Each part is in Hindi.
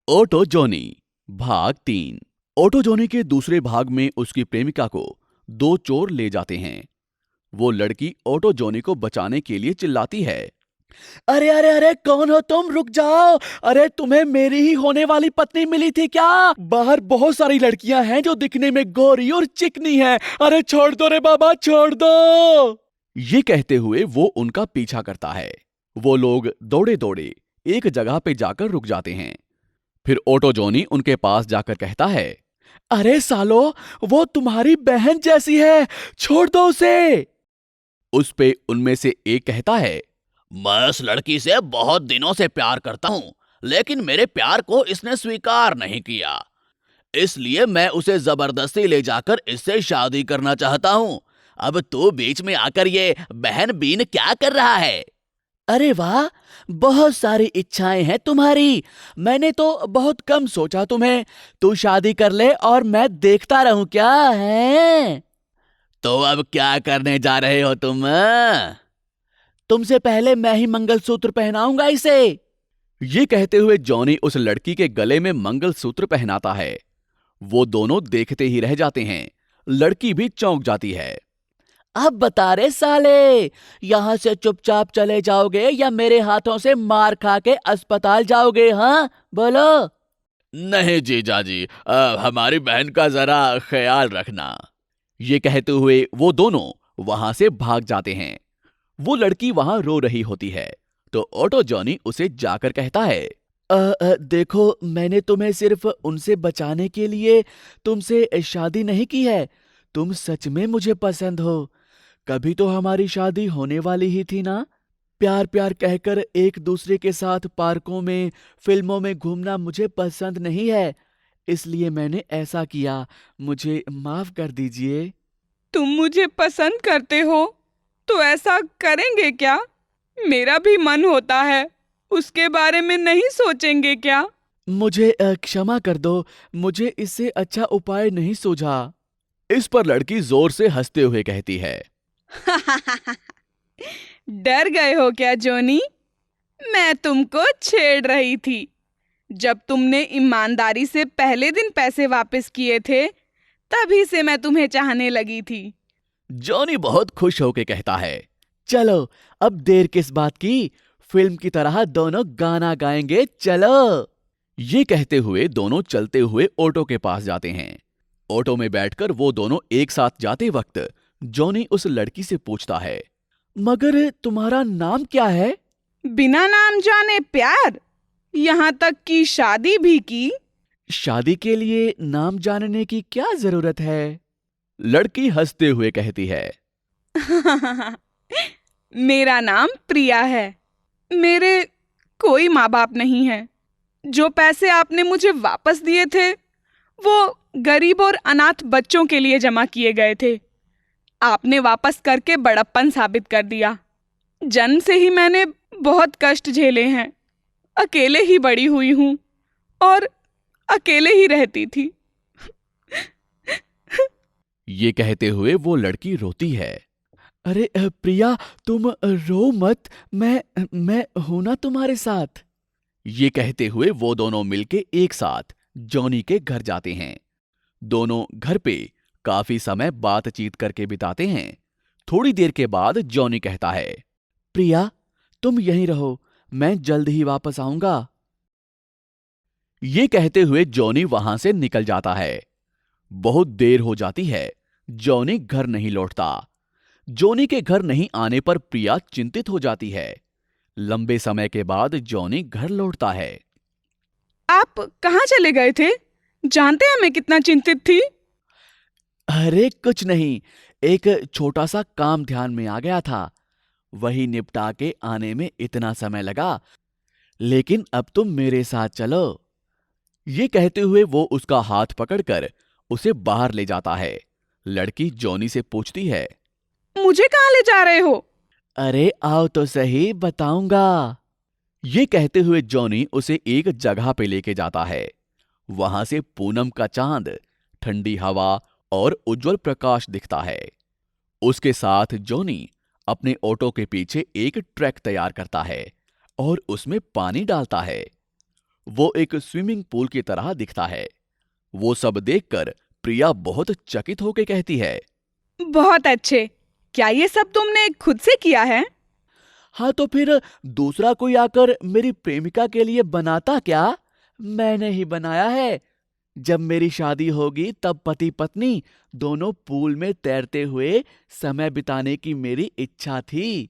ऑटो जॉनी भाग 3। ऑटो जॉनी के दूसरे भाग में उसकी प्रेमिका को दो चोर ले जाते हैं। वो लड़की ऑटो जॉनी को बचाने के लिए चिल्लाती है, अरे अरे अरे कौन हो तुम, रुक जाओ। अरे तुम्हें मेरी ही होने वाली पत्नी मिली थी क्या? बाहर बहुत सारी लड़कियां हैं जो दिखने में गोरी और चिकनी हैं। अरे छोड़ दो रे बाबा, छोड़ दो। ये कहते हुए वो उनका पीछा करता है। वो लोग दौड़े दौड़े एक जगह पे जाकर रुक जाते हैं। फिर ऑटो जॉनी उनके पास जाकर कहता है, अरे सालो, वो तुम्हारी बहन जैसी है, छोड़ दो उसे। उस पे उनमें से एक कहता है, मैं उस लड़की से बहुत दिनों से प्यार करता हूं, लेकिन मेरे प्यार को इसने स्वीकार नहीं किया, इसलिए मैं उसे जबरदस्ती ले जाकर इससे शादी करना चाहता हूं। अब तू बीच में आकर ये बहन बीन क्या कर रहा है? अरे वाह, बहुत सारी इच्छाएं हैं तुम्हारी। मैंने तो बहुत कम सोचा तुम्हें। तू शादी कर ले और मैं देखता रहूं क्या है? तो अब क्या करने जा रहे हो तुम? तुमसे पहले मैं ही मंगलसूत्र पहनाऊंगा इसे। ये कहते हुए जॉनी उस लड़की के गले में मंगलसूत्र पहनाता है। वो दोनों देखते ही रह जाते हैं। लड़की भी चौंक जाती है। अब बता रे साले, यहां से चुपचाप चले जाओगे या मेरे हाथों से मार खा के अस्पताल जाओगे? हाँ बोलो। नहीं जीजा जी, हमारी बहन का जरा ख्याल रखना। ये कहते हुए वो दोनों वहां से भाग जाते हैं। वो लड़की वहां रो रही होती है तो ऑटो जॉनी उसे जाकर कहता है, देखो, मैंने तुम्हें सिर्फ उनसे बचाने के लिए तुमसे शादी नहीं की है। तुम सच में मुझे पसंद हो। कभी तो हमारी शादी होने वाली ही थी ना। प्यार प्यार कहकर एक दूसरे के साथ पार्कों में, फिल्मों में घूमना मुझे पसंद नहीं है, इसलिए मैंने ऐसा किया। मुझे माफ कर दीजिए। तुम मुझे पसंद करते हो तो ऐसा करेंगे क्या? मेरा भी मन होता है, उसके बारे में नहीं सोचेंगे क्या? मुझे क्षमा कर दो, मुझे इससे अच्छा उपाय नहीं सूझा। इस पर लड़की जोर से हंसते हुए कहती है, डर गए हो क्या जॉनी? मैं तुमको छेड़ रही थी। जब तुमने ईमानदारी से पहले दिन पैसे वापस किए थे, तभी से मैं तुम्हें चाहने लगी थी। जॉनी बहुत खुश होकर कहता है, चलो अब देर किस बात की, फिल्म की तरह दोनों गाना गाएंगे, चलो। ये कहते हुए दोनों चलते हुए ऑटो के पास जाते हैं। ऑटो में बैठकर वो दोनों एक साथ जाते वक्त जॉनी उस लड़की से पूछता है, मगर तुम्हारा नाम क्या है? बिना नाम जाने प्यार, यहाँ तक कि शादी भी की। शादी के लिए नाम जानने की क्या जरूरत है? लड़की हंसते हुए कहती है, मेरा नाम प्रिया है। मेरे कोई माँ बाप नहीं है। जो पैसे आपने मुझे वापस दिए थे, वो गरीब और अनाथ बच्चों के लिए जमा किए गए थे। आपने वापस करके बड़प्पन साबित कर दिया। जन्म से ही मैंने बहुत कष्ट झेले हैं। अकेले ही बड़ी हुई हूँ और अकेले ही रहती थी। ये कहते हुए वो लड़की रोती है। अरे प्रिया, तुम रो मत, मैं हूं ना तुम्हारे साथ। ये कहते हुए वो दोनों मिलके एक साथ जॉनी के घर जाते हैं। दोनों घर पे काफी समय बातचीत करके बिताते हैं। थोड़ी देर के बाद जॉनी कहता है, प्रिया, तुम यहीं रहो, मैं जल्द ही वापस आऊंगा। ये कहते हुए जॉनी वहां से निकल जाता है। बहुत देर हो जाती है, जॉनी घर नहीं लौटता। जॉनी के घर नहीं आने पर प्रिया चिंतित हो जाती है। लंबे समय के बाद जॉनी घर लौटता है। आप कहाँ चले गए थे? जानते हैं मैं कितना चिंतित थी। अरे कुछ नहीं, एक छोटा सा काम ध्यान में आ गया था, वही निपटा के आने में इतना समय लगा। लेकिन अब तुम मेरे साथ चलो। ये कहते हुए वो उसका हाथ पकड़कर उसे बाहर ले जाता है। लड़की जॉनी से पूछती है, मुझे कहाँ ले जा रहे हो? अरे आओ तो सही, बताऊंगा। ये कहते हुए जॉनी उसे एक जगह पे लेके जाता है। वहां से पूनम का चांद, ठंडी हवा और उज्जवल प्रकाश दिखता है। उसके साथ जॉनी अपने ऑटो के पीछे एक ट्रक तैयार करता है और उसमें पानी डालता है। वो एक स्विमिंग पूल की तरह दिखता है। वो सब देखकर प्रिया बहुत चकित होकर कहती है, बहुत अच्छे। क्या ये सब तुमने खुद से किया है? हाँ तो फिर दूसरा कोई आकर मेरी प्रेमिका के लिए बनाता क्या? मैंने ही बनाया है। जब मेरी शादी होगी तब पति पत्नी दोनों पूल में तैरते हुए समय बिताने की मेरी इच्छा थी,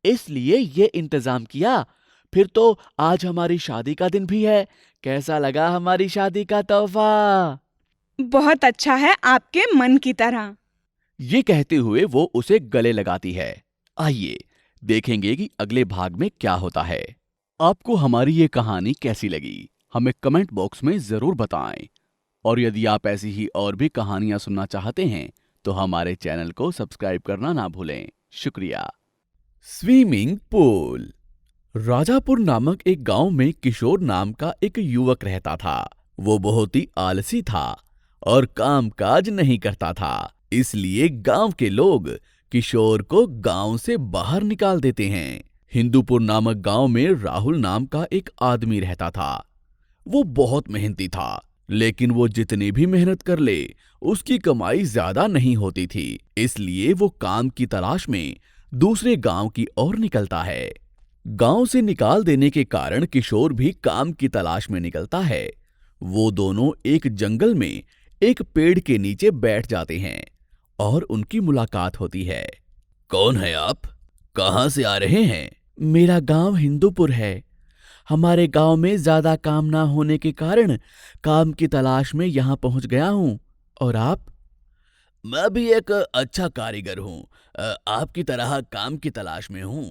इसलिए ये इंतजाम किया। फिर तो आज हमारी शादी का दिन भी है। कैसा लगा हमारी शादी का तोहफा? बहुत अच्छा है, आपके मन की तरह। ये कहते हुए वो उसे गले लगाती है। आइए देखेंगे कि अगले भाग में क्या होता है। आपको हमारी ये कहानी कैसी लगी, हमें कमेंट बॉक्स में जरूर बताएं। और यदि आप ऐसी ही और भी कहानियां सुनना चाहते हैं तो हमारे चैनल को सब्सक्राइब करना ना भूलें। शुक्रिया। Swimming pool. राजापुर नामक एक गांव में किशोर नाम का एक युवक रहता था। वो बहुत ही आलसी था और कामकाज नहीं करता था, इसलिए गांव के लोग किशोर को गांव से बाहर निकाल देते हैं। हिंदूपुर नामक गांव में राहुल नाम का एक आदमी रहता था। वो बहुत मेहनती था, लेकिन वो जितनी भी मेहनत कर ले उसकी कमाई ज्यादा नहीं होती थी, इसलिए वो काम की तलाश में दूसरे गांव की ओर निकलता है। गांव से निकाल देने के कारण किशोर भी काम की तलाश में निकलता है। वो दोनों एक जंगल में एक पेड़ के नीचे बैठ जाते हैं और उनकी मुलाकात होती है। कौन है आप? कहां से आ रहे हैं? मेरा गांव हिंदूपुर है। हमारे गांव में ज्यादा काम ना होने के कारण काम की तलाश में यहां पहुंच गया हूं। और आप? मैं भी एक अच्छा कारीगर हूं, आपकी तरह काम की तलाश में हूं।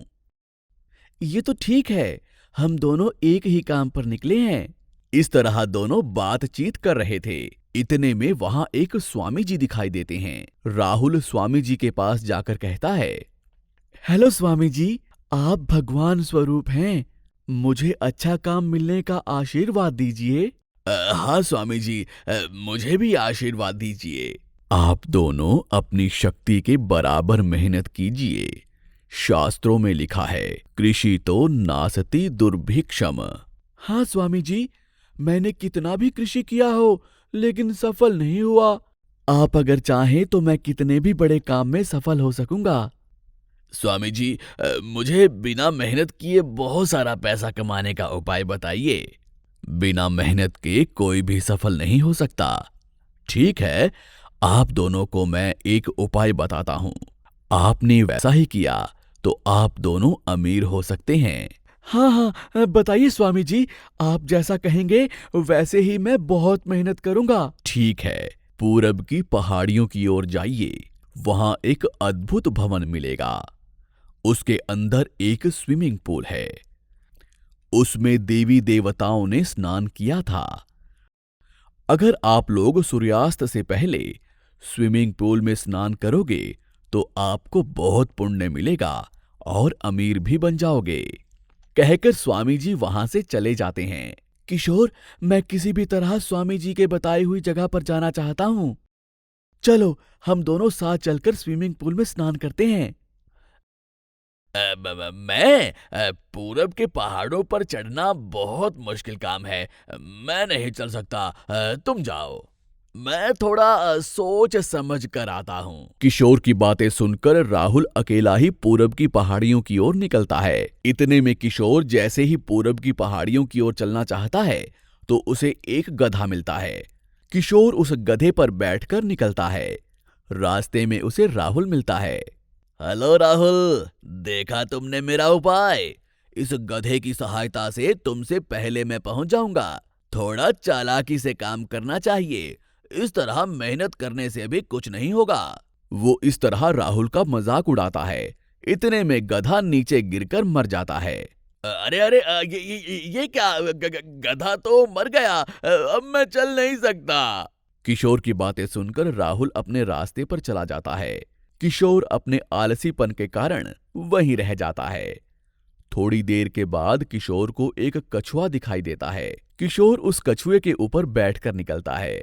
ये तो ठीक है, हम दोनों एक ही काम पर निकले हैं। इस तरह दोनों बातचीत कर रहे थे। इतने में वहां एक स्वामी जी दिखाई देते हैं। राहुल स्वामी जी के पास जाकर कहता है, हेलो स्वामी जी, आप भगवान स्वरूप हैं। मुझे अच्छा काम मिलने का आशीर्वाद दीजिए। हाँ स्वामी जी, मुझे भी आशीर्वाद दीजिए। आप दोनों अपनी शक्ति के बराबर मेहनत कीजिए। शास्त्रों में लिखा है, कृषि तो नासति दुर्भिक्षम। हाँ स्वामी जी, मैंने कितना भी कृषि किया हो लेकिन सफल नहीं हुआ। आप अगर चाहें तो मैं कितने भी बड़े काम में सफल हो सकूंगा। स्वामी जी, मुझे बिना मेहनत किए बहुत सारा पैसा कमाने का उपाय बताइए। बिना मेहनत के कोई भी सफल नहीं हो सकता। ठीक है, आप दोनों को मैं एक उपाय बताता हूँ। आपने वैसा ही किया तो आप दोनों अमीर हो सकते हैं। हाँ हाँ, बताइए स्वामी जी, आप जैसा कहेंगे वैसे ही मैं बहुत मेहनत करूंगा। ठीक है, पूरब की पहाड़ियों की ओर जाइए, वहां एक अद्भुत भवन मिलेगा। उसके अंदर एक स्विमिंग पूल है। उसमें देवी देवताओं ने स्नान किया था। अगर आप लोग सूर्यास्त से पहले स्विमिंग पूल में स्नान करोगे तो आपको बहुत पुण्य मिलेगा और अमीर भी बन जाओगे। कहकर स्वामी जी वहां से चले जाते हैं। किशोर, मैं किसी भी तरह स्वामी जी के बताई हुई जगह पर जाना चाहता हूँ। चलो हम दोनों साथ चलकर स्विमिंग पूल में स्नान करते हैं। मैं पूरब के पहाड़ों पर चढ़ना बहुत मुश्किल काम है। मैं नहीं चल सकता, तुम जाओ। मैं थोड़ा सोच समझ कर आता हूँ। किशोर की बातें सुनकर राहुल अकेला ही पूरब की पहाड़ियों की ओर निकलता है। इतने में किशोर जैसे ही पूरब की पहाड़ियों की ओर चलना चाहता है तो उसे एक गधा मिलता है। किशोर उस गधे पर बैठकर निकलता है। रास्ते में उसे राहुल मिलता है। हेलो राहुल, देखा तुमने मेरा उपाय? इस गधे की सहायता से तुमसे पहले मैं पहुंच जाऊंगा। थोड़ा चालाकी से काम करना चाहिए, इस तरह मेहनत करने से भी कुछ नहीं होगा। वो इस तरह राहुल का मजाक उड़ाता है। इतने में गधा नीचे गिरकर मर जाता है। अरे अरे, ये क्या? गधा तो मर गया, अब मैं चल नहीं सकता। किशोर की बातें सुनकर राहुल अपने रास्ते पर चला जाता है। किशोर अपने आलसीपन के कारण वहीं रह जाता है। थोड़ी देर के बाद किशोर को एक कछुआ दिखाई देता है। किशोर उस कछुए के ऊपर बैठकर निकलता है।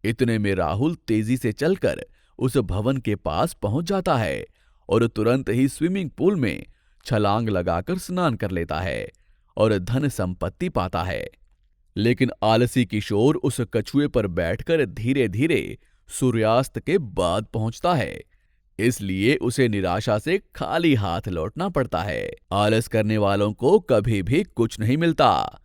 इतने में राहुल तेजी से चलकर उस भवन के पास पहुंच जाता है और तुरंत ही स्विमिंग पूल में छलांग लगाकर स्नान कर लेता है और धन संपत्ति पाता है। लेकिन आलसी किशोर उस कछुए पर बैठकर धीरे धीरे सूर्यास्त के बाद पहुंचता है। इसलिए उसे निराशा से खाली हाथ लौटना पड़ता है। आलस करने वालों को कभी भी कुछ नहीं मिलता।